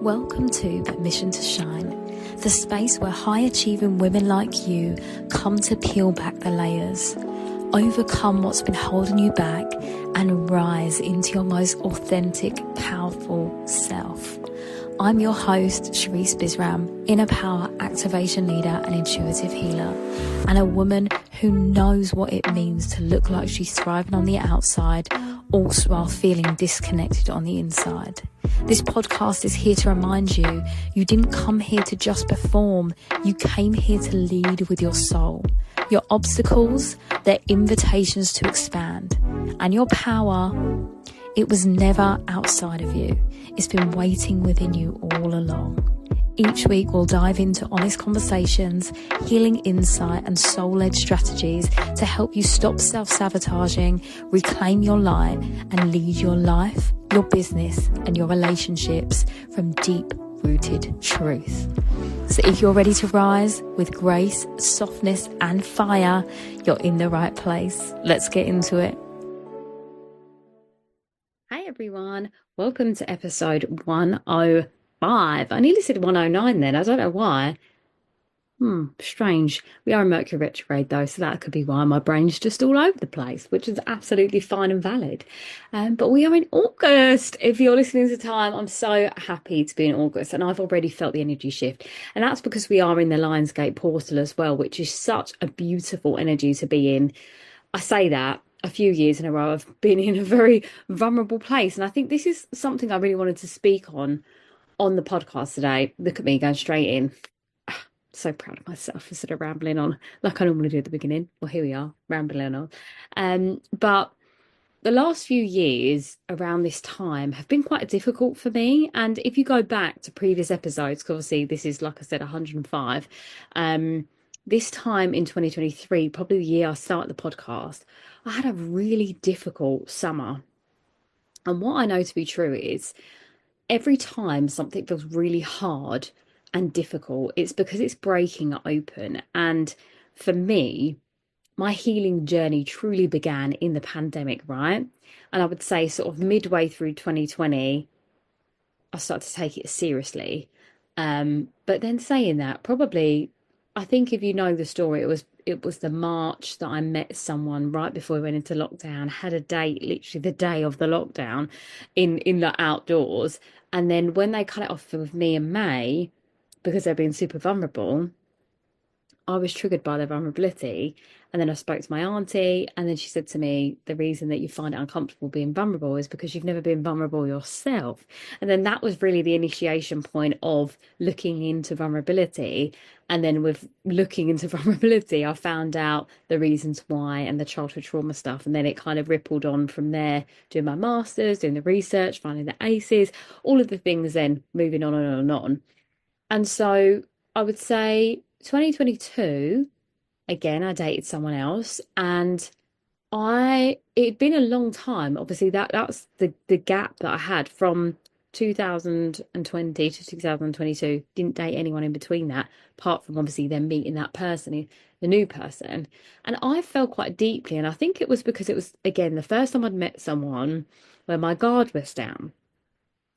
Welcome to Permission to Shine, the space where high-achieving women like you come to peel back the layers, overcome what's been holding you back, and rise into your most authentic, powerful self. I'm your host, Sharice Bisram, inner power activation leader and intuitive healer, and a woman who knows what it means to look like she's thriving on the outside, also while feeling disconnected on the inside. This podcast is here to remind you, you didn't come here to just perform, you came here to lead with your soul. Your obstacles, they're invitations to expand. And your power, it was never outside of you. It's been waiting within you all along. Each week we'll dive into honest conversations, healing insight and soul-led strategies to help you stop self-sabotaging, reclaim your light and lead your life, your business and your relationships from deep-rooted truth. So if you're ready to rise with grace, softness and fire, you're in the right place. Let's get into it. Hey everyone, welcome to episode 105. I nearly said 109 then. I don't know why. Strange. We are in Mercury Retrograde though, so that could be why my brain's just all over the place, which is absolutely fine and valid. But we are in August. If you're listening to time, I'm so happy to be in August, and I've already felt the energy shift. And that's because we are in the Lionsgate portal as well, which is such a beautiful energy to be in. I say that a few years in a row I've been in a very vulnerable place, and I think this is something I really wanted to speak on the podcast today. Look at me going straight in. So proud of myself instead of rambling on like I normally do at the beginning. Well, here we are, rambling on. But the last few years around this time have been quite difficult for me. And if you go back to previous episodes, because obviously this is, like I said, 105, this time in 2023, probably the year I started the podcast, I had a really difficult summer. And what I know to be true is every time something feels really hard and difficult, it's because it's breaking open. And for me, my healing journey truly began in the pandemic, right? And I would say sort of midway through 2020, I started to take it seriously. But then saying that, probably, I think if you know the story, it was the March that I met someone right before we went into lockdown, had a date literally the day of the lockdown in the outdoors. And then when they cut it off with me in May, because they're being super vulnerable, I was triggered by their vulnerability. And then I spoke to my auntie, and then she said to me, the reason that you find it uncomfortable being vulnerable is because you've never been vulnerable yourself. And then that was really the initiation point of looking into vulnerability. And then with looking into vulnerability, I found out the reasons why and the childhood trauma stuff. And then it kind of rippled on from there, doing my master's, doing the research, finding the ACEs, all of the things, then moving on and on and on. And so I would say 2022, again, I dated someone else, and it'd been a long time. Obviously, that's the gap that I had from 2020 to 2022. Didn't date anyone in between that, apart from obviously then meeting that person, the new person. And I felt quite deeply, and I think it was because it was, again, the first time I'd met someone where my guard was down.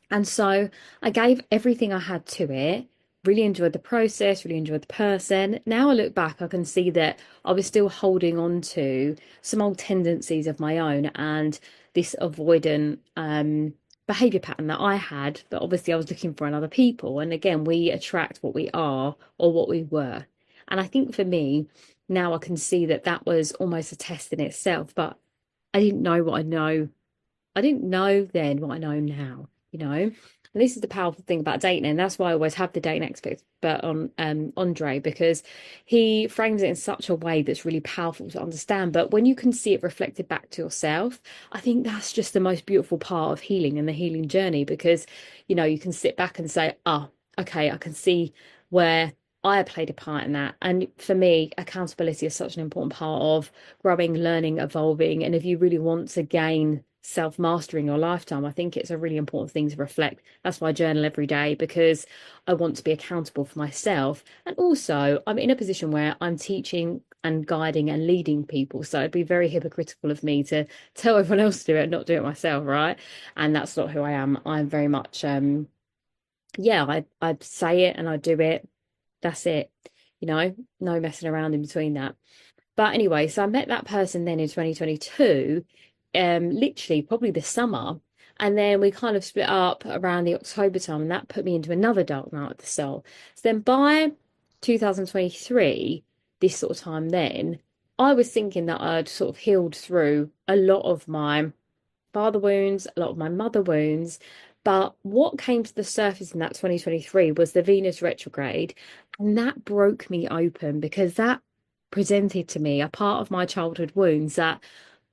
And so I gave everything I had to it. Really enjoyed the process, really enjoyed the person. Now I look back, I can see that I was still holding on to some old tendencies of my own and this avoidant behavior pattern that I had, that obviously I was looking for in other people. And again, we attract what we are or what we were. And I think for me, now I can see that that was almost a test in itself, but I didn't know what I know. I didn't know then what I know now, you know. And this is the powerful thing about dating, and that's why I always have the dating expert on Andre, because he frames it in such a way that's really powerful to understand. But when you can see it reflected back to yourself, I think that's just the most beautiful part of healing and the healing journey, because, you know, you can sit back and say, oh, okay, I can see where I played a part in that. And for me, accountability is such an important part of growing, learning, evolving. And if you really want to gain self-mastering your lifetime, I think it's a really important thing to reflect. That's why I journal every day, because I want to be accountable for myself. And also I'm in a position where I'm teaching and guiding and leading people, so it'd be very hypocritical of me to tell everyone else to do it and not do it myself, right? And that's not who I am. I'm very much yeah, I'd say it and I'd do it. That's it. You know, no messing around in between that. But anyway, so I met that person then in 2022, literally probably this summer. And then we kind of split up around the October time, and that put me into another dark night of the soul. So then by 2023, this sort of time then, I was thinking that I'd sort of healed through a lot of my father wounds, a lot of my mother wounds. But what came to the surface in that 2023 was the Venus retrograde. And that broke me open because that presented to me a part of my childhood wounds that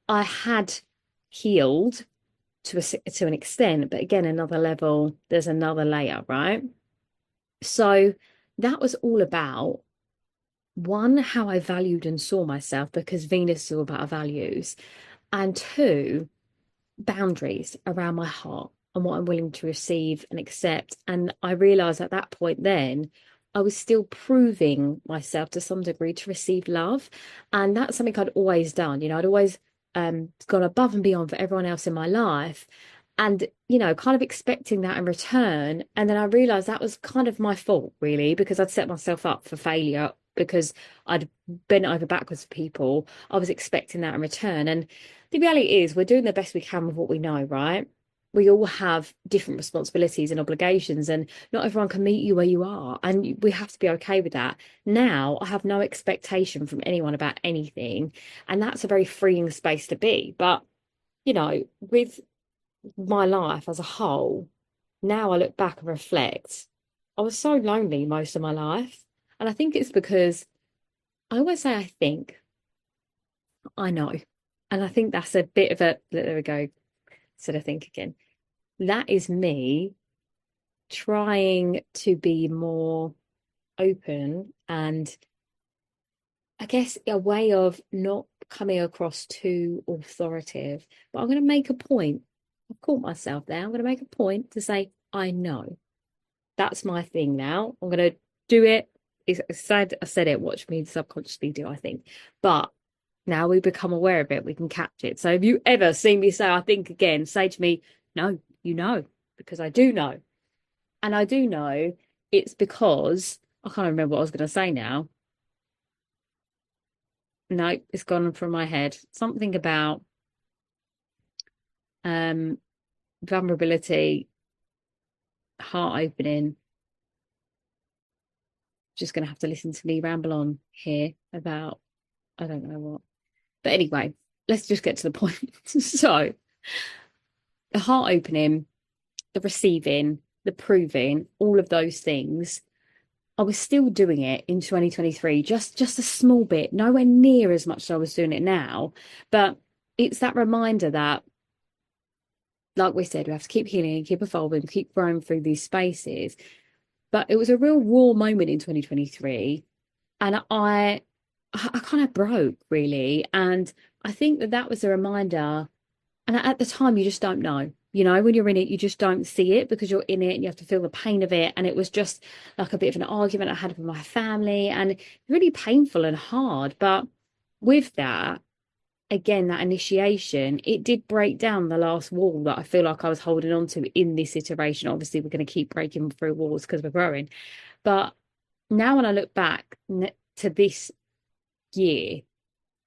I had healed to an extent. But again, another level, there's another layer, right? So that was all about one, how I valued and saw myself because Venus is all about our values. And two, boundaries around my heart and what I'm willing to receive and accept. And I realized at that point then I was still proving myself to some degree to receive love. And that's something I'd always done. I'd always gone above and beyond for everyone else in my life. And, kind of expecting that in return. And then I realized that was kind of my fault, really, because I'd set myself up for failure because I'd bent over backwards for people. I was expecting that in return. And the reality is we're doing the best we can with what we know, right? We all have different responsibilities and obligations, and not everyone can meet you where you are. And we have to be okay with that. Now, I have no expectation from anyone about anything. And that's a very freeing space to be. But, with my life as a whole, now I look back and reflect, I was so lonely most of my life. And I think it's because I always say, I think, I know. And I think that's a bit of a, there we go, sort of think again. That is me trying to be more open and I guess a way of not coming across too authoritative. But I'm going to make a point. I've caught myself there. I'm going to make a point to say, I know. That's my thing now. I'm going to do it. I said it, watch me subconsciously do, I think. But now we become aware of it, we can catch it. So if you ever see me say, I think again, say to me, no, you know, because I do know. And I do know it's because I can't remember what I was going to say now. No, it's gone from my head. Something about um vulnerability, heart opening. Just going to have to listen to me ramble on here about, I don't know what. But anyway, let's just get to the point. So, the heart opening, the receiving, the proving, all of those things, I was still doing it in 2023, just a small bit, nowhere near as much as I was doing it now. But it's that reminder that, like we said, we have to keep healing, keep evolving, keep growing through these spaces. But it was a real raw moment in 2023. And I kind of broke really. And I think that was a reminder. And at the time, you just don't know. When you're in it, you just don't see it because you're in it and you have to feel the pain of it. And it was just like a bit of an argument I had with my family and really painful and hard. But with that, again, that initiation, it did break down the last wall that I feel like I was holding on to in this iteration. Obviously, we're going to keep breaking through walls because we're growing. But now when I look back to this year,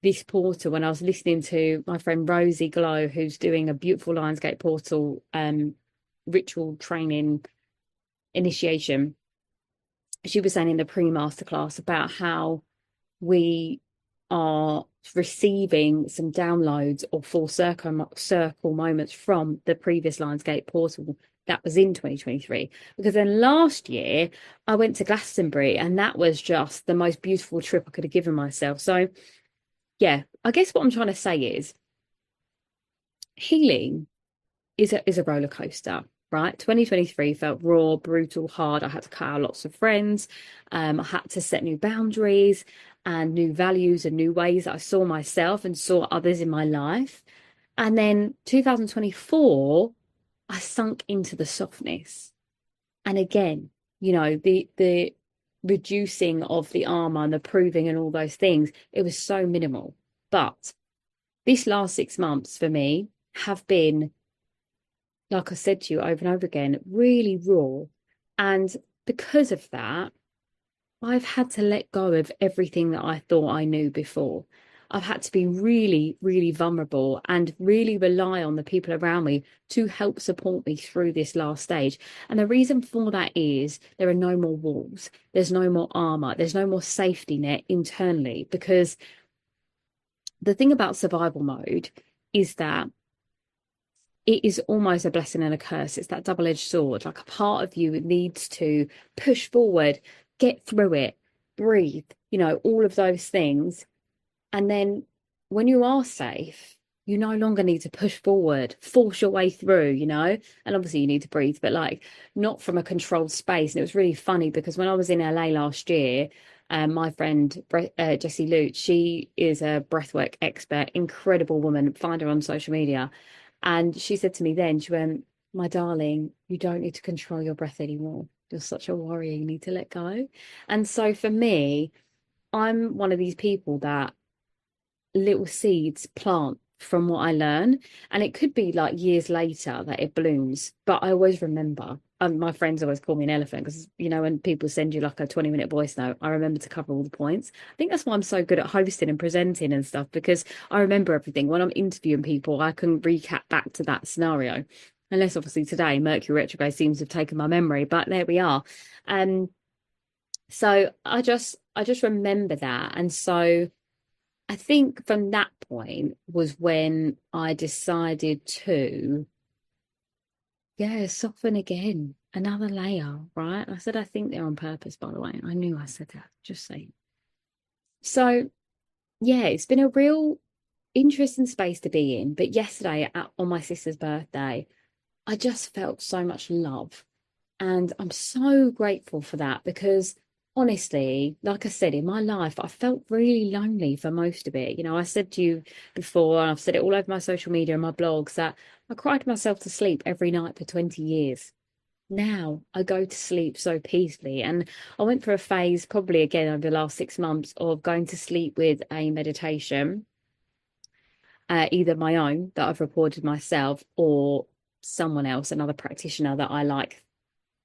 this portal, when I was listening to my friend Rosie Glow, who's doing a beautiful Lionsgate portal ritual training initiation, she was saying in the pre-masterclass about how we are receiving some downloads or full circle moments from the previous Lionsgate portal that was in 2023. Because then last year I went to Glastonbury and that was just the most beautiful trip I could have given myself. So yeah, I guess what I'm trying to say is healing is a roller coaster, right? 2023 felt raw, brutal, hard. I had to cut out lots of friends. I had to set new boundaries and new values and new ways that I saw myself and saw others in my life. And then 2024, I sunk into the softness. And again, the reducing of the armor and the proving and all those things, it was so minimal. But this last 6 months for me have been, like I said to you over and over again, really raw. And because of that, I've had to let go of everything that I thought I knew before. I've had to be really, really vulnerable and really rely on the people around me to help support me through this last stage. And the reason for that is there are no more walls, there's no more armor, there's no more safety net internally. Because the thing about survival mode is that it is almost a blessing and a curse. It's that double-edged sword. Like a part of you needs to push forward, get through it, breathe, all of those things. And then when you are safe, you no longer need to push forward, force your way through, and obviously you need to breathe, but like not from a controlled space. And it was really funny because when I was in LA last year, my friend Jessie Lute, she is a breathwork expert, incredible woman, find her on social media. And she said to me then, she went, my darling, you don't need to control your breath anymore. You're such a warrior, you need to let go. And so for me, I'm one of these people that little seeds plant from what I learn. And it could be like years later that it blooms. But I always remember, my friends always call me an elephant because, when people send you like a 20-minute voice note, I remember to cover all the points. I think that's why I'm so good at hosting and presenting and stuff, because I remember everything. When I'm interviewing people, I can recap back to that scenario. Unless obviously today Mercury retrograde seems to have taken my memory, but there we are. So I just remember that. And so I think from that point was when I decided to, yeah, soften again, another layer, right? I said I think they're on purpose, by the way. I knew I said that, just saying. So, yeah, it's been a real interesting space to be in. But yesterday, on my sister's birthday, I just felt so much love. And I'm so grateful for that because honestly, like I said, in my life, I felt really lonely for most of it. I said to you before, and I've said it all over my social media and my blogs, that I cried myself to sleep every night for 20 years. Now I go to sleep so peacefully. And I went through a phase, probably again over the last 6 months, of going to sleep with a meditation, either my own that I've recorded myself or someone else, another practitioner that I like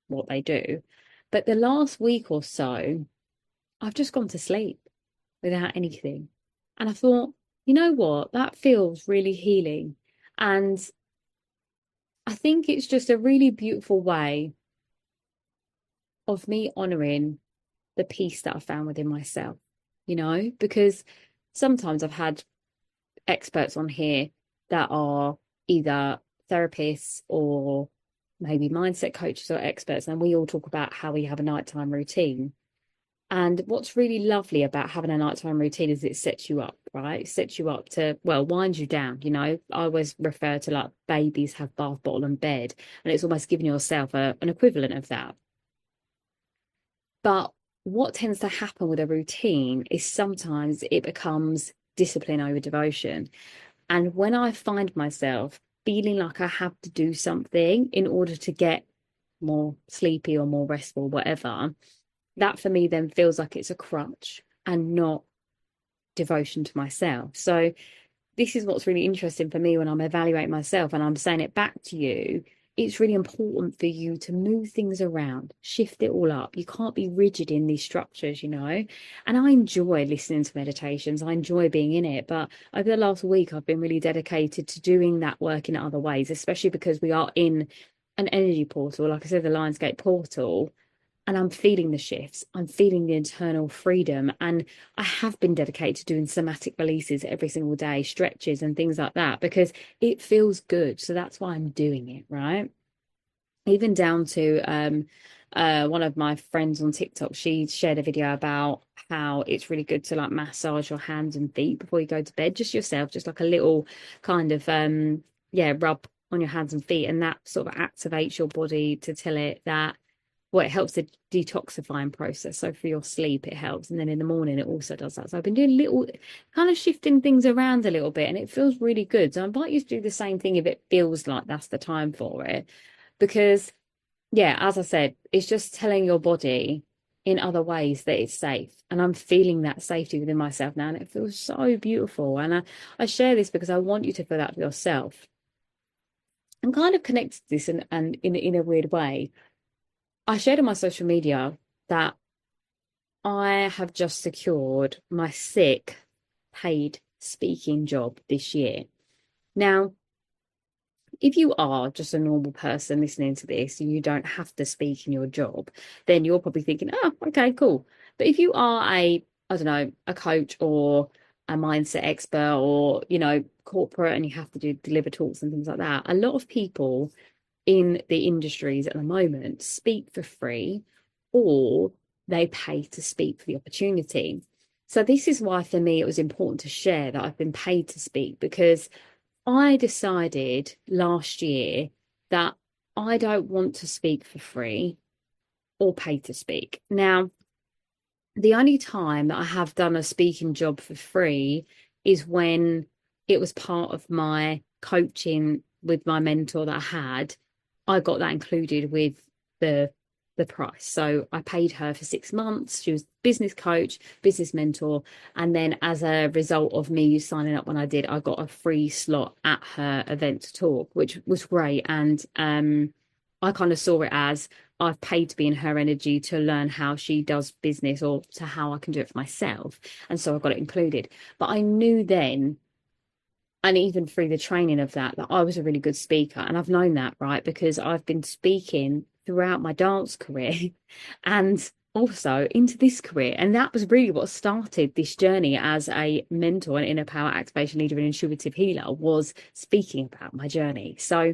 what they do. But the last week or so, I've just gone to sleep without anything. And I thought, you know what? That feels really healing. And I think it's just a really beautiful way of me honoring the peace that I found within myself, because sometimes I've had experts on here that are either therapists or maybe mindset coaches or experts, and we all talk about how we have a nighttime routine. And what's really lovely about having a nighttime routine is it sets you up, right? It sets you up to, well, wind you down. I always refer to like babies have bath bottle and bed, and it's almost giving yourself an equivalent of that. But what tends to happen with a routine is sometimes it becomes discipline over devotion. And when I find myself feeling like I have to do something in order to get more sleepy or more restful, whatever, that for me then feels like it's a crutch and not devotion to myself. So this is what's really interesting for me when I'm evaluating myself and I'm saying it back to you. It's really important for you to move things around, shift it all up. You can't be rigid in these structures, And I enjoy listening to meditations. I enjoy being in it. But over the last week, I've been really dedicated to doing that work in other ways, especially because we are in an energy portal, like I said, the Lionsgate portal. And I'm feeling the shifts. I'm feeling the internal freedom. And I have been dedicated to doing somatic releases every single day, stretches and things like that, because it feels good. So that's why I'm doing it, right? Even down to one of my friends on TikTok, she shared a video about how it's really good to like massage your hands and feet before you go to bed, just yourself, just like a little kind of rub on your hands and feet. And that sort of activates your body to tell it that, well, it helps the detoxifying process. So for your sleep, it helps. And then in the morning, it also does that. So I've been doing little kind of shifting things around a little bit and it feels really good. So I invite you to do the same thing if it feels like that's the time for it. Because, yeah, as I said, it's just telling your body in other ways that it's safe. And I'm feeling that safety within myself now. And it feels so beautiful. And I share this because I want you to feel that for yourself. I'm kind of connected to this and in a weird way. I shared on my social media that I have just secured my sixth paid speaking job this year. Now, if you are just a normal person listening to this and you don't have to speak in your job, then you're probably thinking, oh, okay, cool. But if you are I don't know, a coach or a mindset expert or, corporate and you have to deliver talks and things like that, a lot of people in the industries at the moment speak for free or they pay to speak for the opportunity. So this is why for me it was important to share that I've been paid to speak, because I decided last year that I don't want to speak for free or pay to speak. Now, the only time that I have done a speaking job for free is when it was part of my coaching with my mentor that I had. I got that included with the price. So I paid her for 6 months. She was business coach, business mentor. And then as a result of me signing up when I did, I got a free slot at her event to talk, which was great. And I kind of saw it as I've paid to be in her energy to learn how she does business or to how I can do it for myself. And so I got it included. But I knew then, and even through the training of that I was a really good speaker. And I've known that, right? Because I've been speaking throughout my dance career and also into this career. And that was really what started this journey as a mentor and inner power activation leader and intuitive healer, was speaking about my journey. So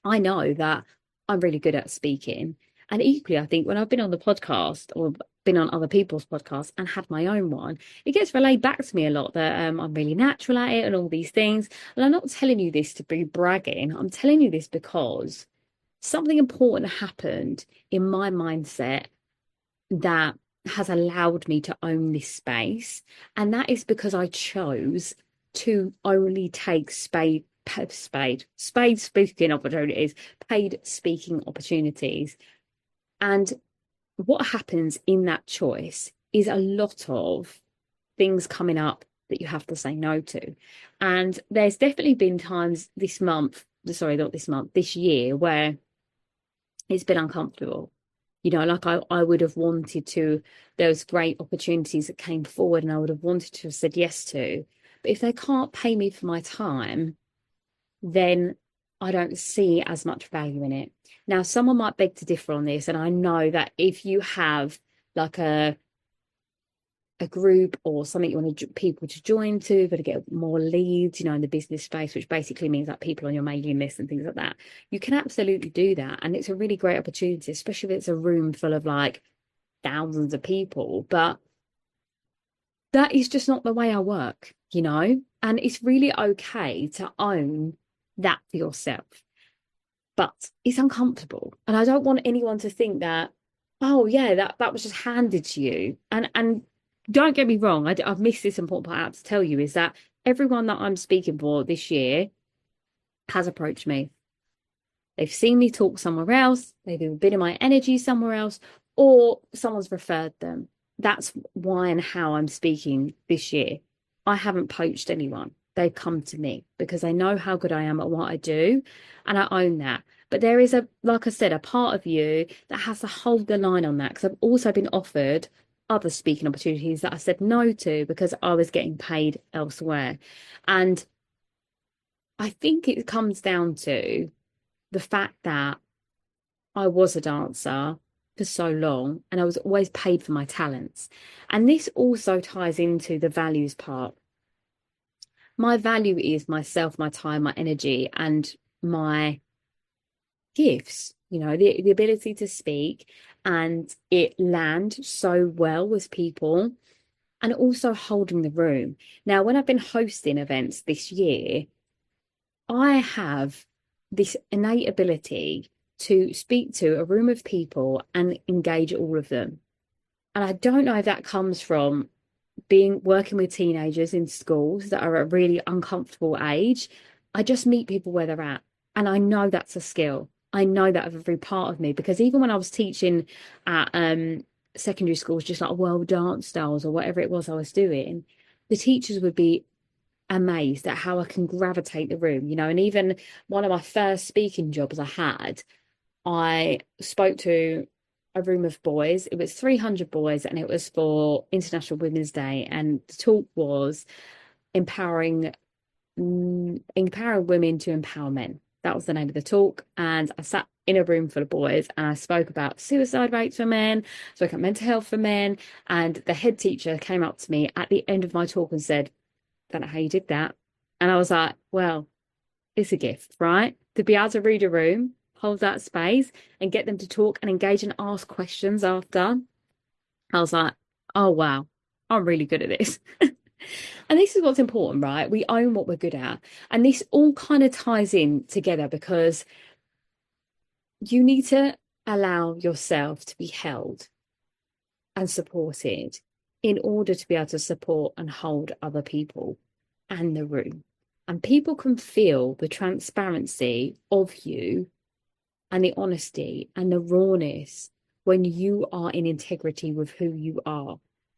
I know that I'm really good at speaking. And equally, I think when I've been on the podcast or been on other people's podcasts and had my own one, it gets relayed back to me a lot that I'm really natural at it and all these things. And I'm not telling you this to be bragging. I'm telling you this because something important happened in my mindset that has allowed me to own this space. And that is because I chose to only take paid speaking opportunities, paid speaking opportunities. And what happens in that choice is a lot of things coming up that you have to say no to. And there's definitely been times this year, where it's been uncomfortable. Like I would have wanted to, there was great opportunities that came forward and I would have wanted to have said yes to. But if they can't pay me for my time, then I don't see as much value in it. Now, someone might beg to differ on this, and I know that if you have like a group or something you want people to join to, but to get more leads, in the business space, which basically means that people on your mailing list and things like that, you can absolutely do that. And it's a really great opportunity, especially if it's a room full of like thousands of people. But that is just not the way I work, and it's really okay to own that for yourself. But it's uncomfortable. And I don't want anyone to think that, oh yeah, that was just handed to you. And don't get me wrong, I've missed this important part out to tell you, is that everyone that I'm speaking for this year has approached me. They've seen me talk somewhere else, they've been in my energy somewhere else, or someone's referred them. That's why and how I'm speaking this year. I haven't poached anyone. They've come to me because they know how good I am at what I do, and I own that. But there is like I said, a part of you that has to hold the line on that, because I've also been offered other speaking opportunities that I said no to because I was getting paid elsewhere. And I think it comes down to the fact that I was a dancer for so long and I was always paid for my talents. And this also ties into the values part. My value is myself, my time, my energy, and my gifts, the ability to speak and it land so well with people, and also holding the room. Now, when I've been hosting events this year, I have this innate ability to speak to a room of people and engage all of them. And I don't know if that comes from working with teenagers in schools that are at a really uncomfortable age. I just meet people where they're at. And I know that's a skill. I know that of every part of me, because even when I was teaching at secondary schools, just like world dance styles or whatever it was I was doing, the teachers would be amazed at how I can gravitate the room, and even one of my first speaking jobs I had, I spoke to a room of boys. It was 300 boys, and it was for International Women's Day. And the talk was empowering empowering women to empower men. That was the name of the talk. And I sat in a room full of boys and I spoke about suicide rates for men, spoke about mental health for men. And the head teacher came up to me at the end of my talk and said, "Don't know how you did that." And I was like, well, it's a gift, right? To be able to read a room, hold that space, and get them to talk and engage and ask questions after. I was like, oh, wow, I'm really good at this. And this is what's important, right? We own what we're good at. And this all kind of ties in together because you need to allow yourself to be held and supported in order to be able to support and hold other people and the room. And people can feel the transparency of you and the honesty and the rawness when you are in integrity with who you are.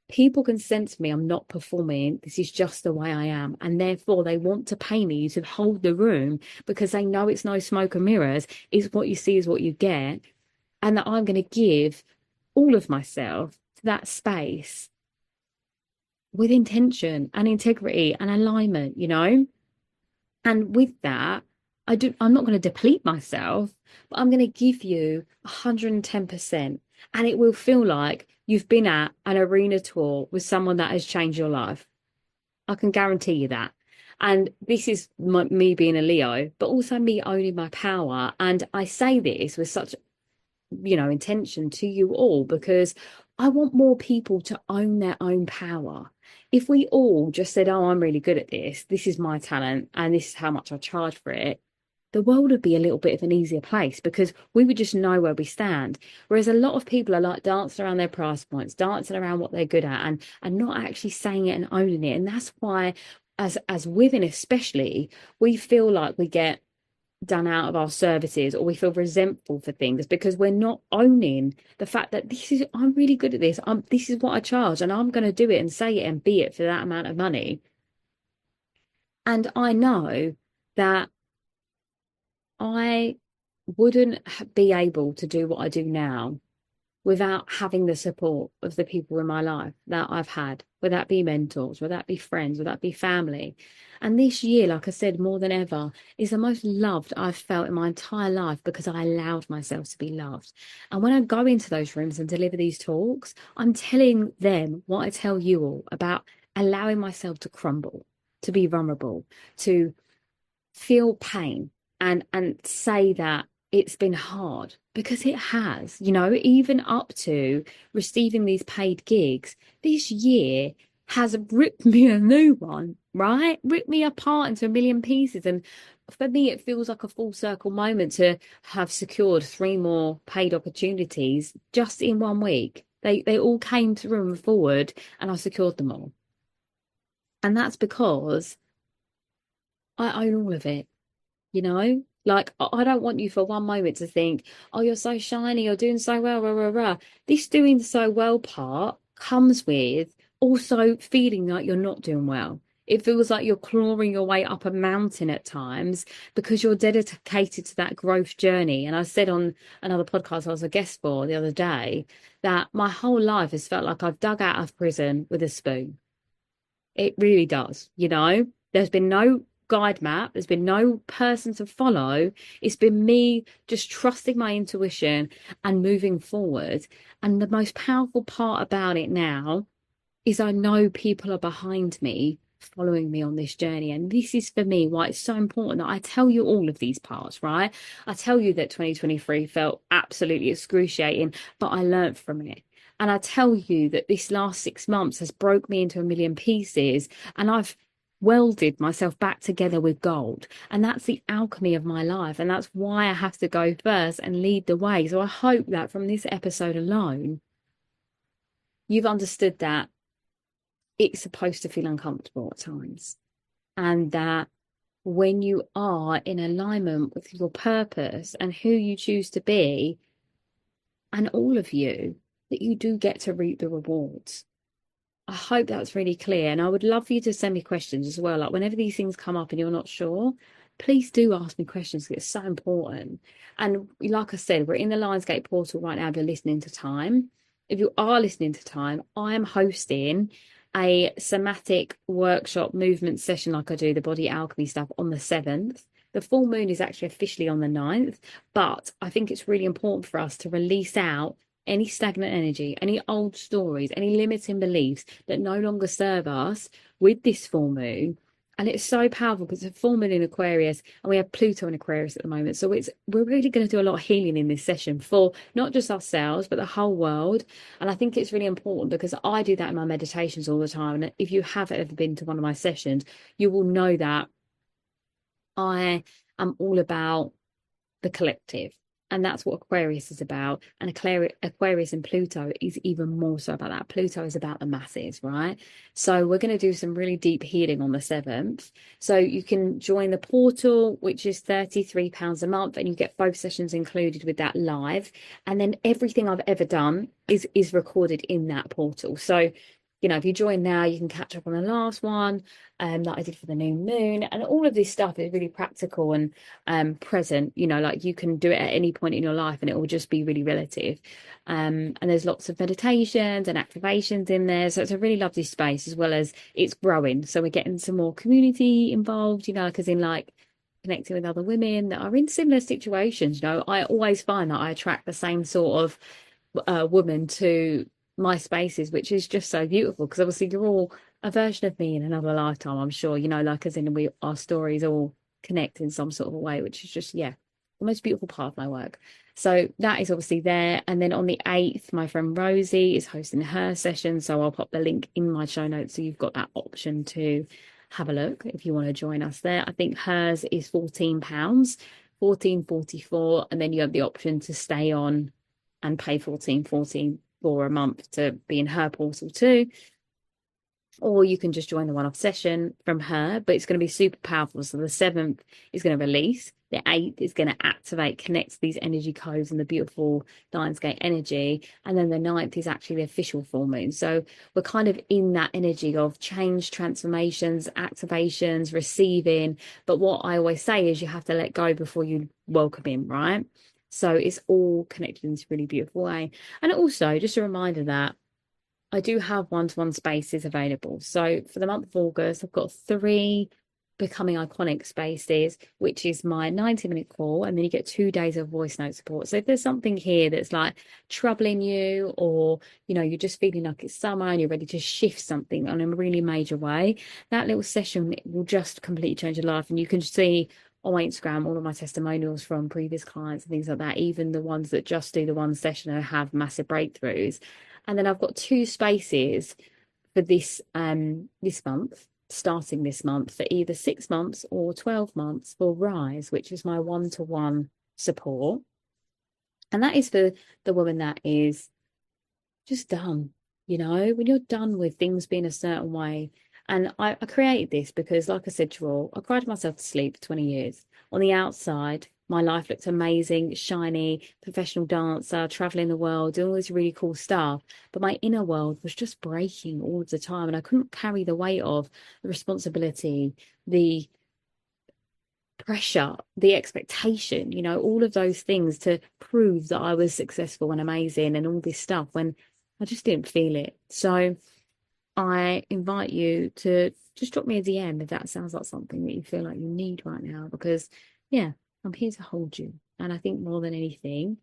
People can sense me, I'm not performing, this is just the way I am. And therefore, they want to pay me to hold the room because they know it's no smoke and mirrors. It's what you see is what you get. And that I'm going to give all of myself to that space with intention and integrity and alignment, you know? And with that, I'm not going to deplete myself, but I'm going to give you 110%. And it will feel like you've been at an arena tour with someone that has changed your life. I can guarantee you that. And this is me being a Leo, but also me owning my power. And I say this with such, intention to you all because I want more people to own their own power. If we all just said, oh, I'm really good at this is my talent, and this is how much I charge for it, the world would be a little bit of an easier place because we would just know where we stand. Whereas a lot of people are like dancing around their price points, dancing around what they're good at and not actually saying it and owning it. And that's why as women especially, we feel like we get done out of our services or we feel resentful for things because we're not owning the fact that I'm really good at this. This is what I charge and I'm going to do it and say it and be it for that amount of money. And I know that I wouldn't be able to do what I do now without having the support of the people in my life that I've had, whether that be mentors, whether that be friends, whether that be family. And this year, like I said, more than ever, is the most loved I've felt in my entire life because I allowed myself to be loved. And when I go into those rooms and deliver these talks, I'm telling them what I tell you all about allowing myself to crumble, to be vulnerable, to feel pain and say that it's been hard because it has, even up to receiving these paid gigs. This year has ripped me a new one, right? Ripped me apart into a million pieces. And for me, it feels like a full circle moment to have secured 3 more paid opportunities just in 1 week. They all came through and forward and I secured them all. And that's because I own all of it. Like I don't want you for one moment to think, oh, you're so shiny, you're doing so well, rah, rah, rah. This doing so well part comes with also feeling like you're not doing well. It feels like you're clawing your way up a mountain at times because you're dedicated to that growth journey. And I said on another podcast I was a guest for the other day that my whole life has felt like I've dug out of prison with a spoon. It really does, There's been no guide map. There's been no person to follow. It's been me just trusting my intuition and moving forward. And the most powerful part about it now is I know people are behind me, following me on this journey. And this is for me why it's so important that I tell you all of these parts, right? I tell you that 2023 felt absolutely excruciating, but I learned from it. And I tell you that this last 6 months has broke me into a million pieces and I've welded myself back together with gold. And that's the alchemy of my life. And that's why I have to go first and lead the way. So I hope that from this episode alone, you've understood that it's supposed to feel uncomfortable at times. And that when you are in alignment with your purpose and who you choose to be, and all of you, that you do get to reap the rewards. I hope that's really clear. And I would love for you to send me questions as well. Like whenever these things come up and you're not sure, please do ask me questions. It's so important. And like I said, we're in the Lionsgate portal right now if you're listening to time. If you are listening to time, I am hosting a somatic workshop movement session like I do the body alchemy stuff on the 7th. The full moon is actually officially on the 9th, but I think it's really important for us to release out any stagnant energy, any old stories, any limiting beliefs that no longer serve us with this full moon. And it's so powerful because it's a full moon in Aquarius and we have Pluto in Aquarius at the moment. So we're really going to do a lot of healing in this session for not just ourselves, but the whole world. And I think it's really important because I do that in my meditations all the time. And if you have ever been to one of my sessions, you will know that I am all about the collective. And that's what Aquarius is about. And Aquarius and Pluto is even more so about that. Pluto is about the masses, right? So we're going to do some really deep healing on the 7th. So you can join the portal, which is £33 a month, and you get both sessions included with that live. And then everything I've ever done is recorded in that portal. So if you join now, you can catch up on the last one that I did for the new moon. And all of this stuff is really practical and present. Like you can do it at any point in your life and it will just be really relative. And there's lots of meditations and activations in there. So it's a really lovely space, as well as it's growing. So we're getting some more community involved, because in like connecting with other women that are in similar situations. I always find that I attract the same sort of woman to my spaces, which is just so beautiful, because obviously you're all a version of me in another lifetime, I'm sure, like as in our stories all connect in some sort of a way, which is just the most beautiful part of my work. So that is obviously there. And then on the 8th, my friend Rosie is hosting her session, so I'll pop the link in my show notes so you've got that option to have a look if you want to join us there. I think hers is £14, 14.44, and then you have the option to stay on and pay 14.14 for a month to be in her portal too, or you can just join the one-off session from her. But it's going to be super powerful. So the 7th is going to release, the 8th is going to activate, connect these energy codes and the beautiful Lionsgate energy, and then the 9th is actually the official full moon. So we're kind of in that energy of change, transformations, activations, receiving. But what I always say is you have to let go before you welcome in, right? So it's all connected in this really beautiful way. And also just a reminder that I do have one-to-one spaces available. So for the month of August, I've got 3 Becoming Iconic spaces, which is my 90-minute call. And then you get 2 days of voice note support. So if there's something here that's like troubling you, or, you're just feeling like it's summer and you're ready to shift something in a really major way, that little session will just completely change your life. And you can see on my Instagram all of my testimonials from previous clients and things like that, even the ones that just do the one session and have massive breakthroughs. And then I've got 2 spaces for this month, starting this month, for either 6 months or 12 months for Rise, which is my one-to-one support. And that is for the woman that is just done, when you're done with things being a certain way. And I created this because, like I said to you all, I cried myself to sleep for 20 years. On the outside, my life looked amazing, shiny, professional dancer, traveling the world, doing all this really cool stuff. But my inner world was just breaking all of the time. And I couldn't carry the weight of the responsibility, the pressure, the expectation, all of those things to prove that I was successful and amazing and all this stuff, when I just didn't feel it. So I invite you to just drop me a DM if that sounds like something that you feel like you need right now, because I'm here to hold you. And I think more than anything,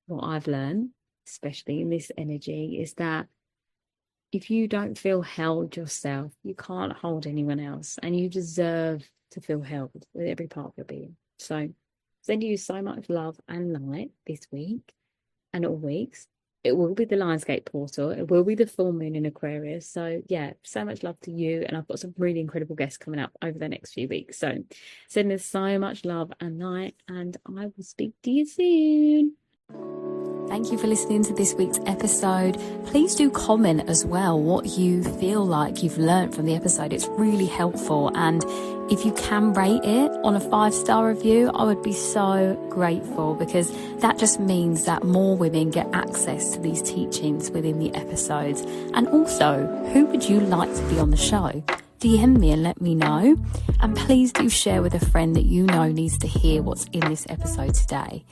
what I've learned, especially in this energy, is that if you don't feel held yourself, you can't hold anyone else, and you deserve to feel held with every part of your being. So send you so much love and light this week and all weeks. It will be the Lionsgate portal. It will be the full moon in Aquarius. So so much love to you. And I've got some really incredible guests coming up over the next few weeks. So send us so much love and light, and I will speak to you soon. Thank you for listening to this week's episode. Please do comment as well what you feel like you've learned from the episode. It's really helpful. And if you can rate it on a 5-star review, I would be so grateful, because that just means that more women get access to these teachings within the episodes. And also, who would you like to be on the show? DM me and let me know. And please do share with a friend that you know needs to hear what's in this episode today.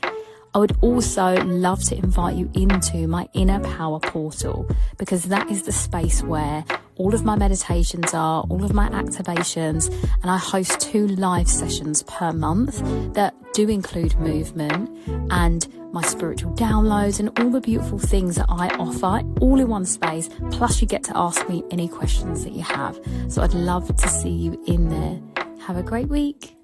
I would also love to invite you into my Inner Power portal, because that is the space where all of my meditations are, all of my activations, and I host 2 live sessions per month that do include movement and my spiritual downloads and all the beautiful things that I offer all in one space. Plus you get to ask me any questions that you have. So I'd love to see you in there. Have a great week.